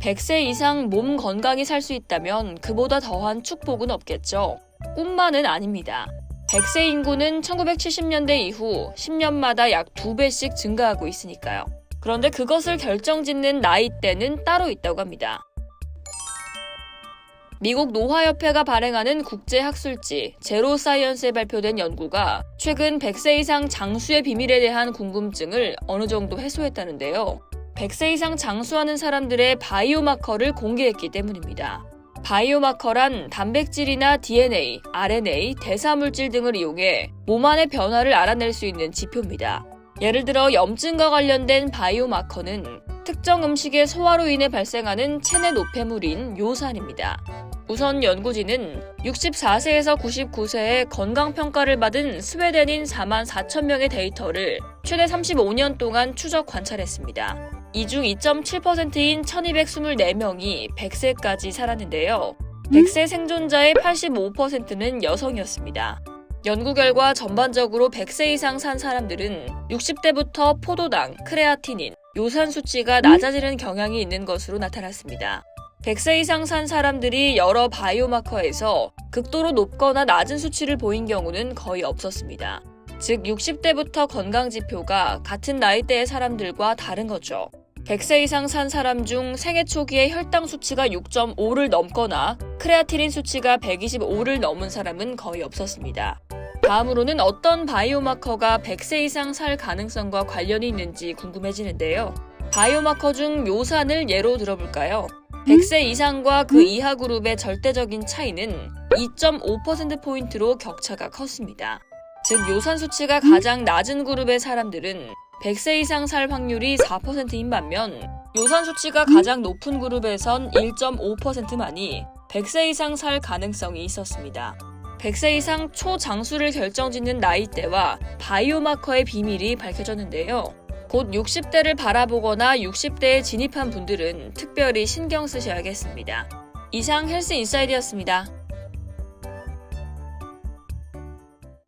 100세 이상 몸 건강히 살 수 있다면 그보다 더한 축복은 없겠죠. 꿈만은 아닙니다. 100세 인구는 1970년대 이후 10년마다 약 2배씩 증가하고 있으니까요. 그런데 그것을 결정짓는 나이대는 따로 있다고 합니다. 미국 노화협회가 발행하는 국제학술지 제로사이언스에 발표된 연구가 최근 100세 이상 장수의 비밀에 대한 궁금증을 어느 정도 해소했다는데요. 100세 이상 장수하는 사람들의 바이오마커를 공개했기 때문입니다. 바이오마커란 단백질이나 DNA, RNA, 대사물질 등을 이용해 몸 안의 변화를 알아낼 수 있는 지표입니다. 예를 들어 염증과 관련된 바이오마커는 특정 음식의 소화로 인해 발생하는 체내 노폐물인 요산입니다. 우선 연구진은 64세에서 99세의 건강평가를 받은 스웨덴인 4만 4천 명의 데이터를 최대 35년 동안 추적 관찰했습니다. 이 중 2.7%인 1224명이 100세까지 살았는데요. 100세 생존자의 85%는 여성이었습니다. 연구 결과 전반적으로 100세 이상 산 사람들은 60대부터 포도당, 크레아티닌, 요산 수치가 낮아지는 경향이 있는 것으로 나타났습니다. 100세 이상 산 사람들이 여러 바이오마커에서 극도로 높거나 낮은 수치를 보인 경우는 거의 없었습니다. 즉 60대부터 건강지표가 같은 나이대의 사람들과 다른 거죠. 100세 이상 산 사람 중 생애 초기에 혈당 수치가 6.5를 넘거나 크레아티닌 수치가 125를 넘은 사람은 거의 없었습니다. 다음으로는 어떤 바이오마커가 100세 이상 살 가능성과 관련이 있는지 궁금해지는데요. 바이오마커 중 요산을 예로 들어볼까요? 100세 이상과 그 이하 그룹의 절대적인 차이는 2.5%포인트로 격차가 컸습니다. 즉 요산 수치가 가장 낮은 그룹의 사람들은 100세 이상 살 확률이 4%인 반면 요산 수치가 가장 높은 그룹에선 1.5%만이 100세 이상 살 가능성이 있었습니다. 100세 이상 초장수를 결정짓는 나이대와 바이오마커의 비밀이 밝혀졌는데요. 곧 60대를 바라보거나 60대에 진입한 분들은 특별히 신경 쓰셔야겠습니다. 이상 헬스 인사이드였습니다.